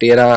13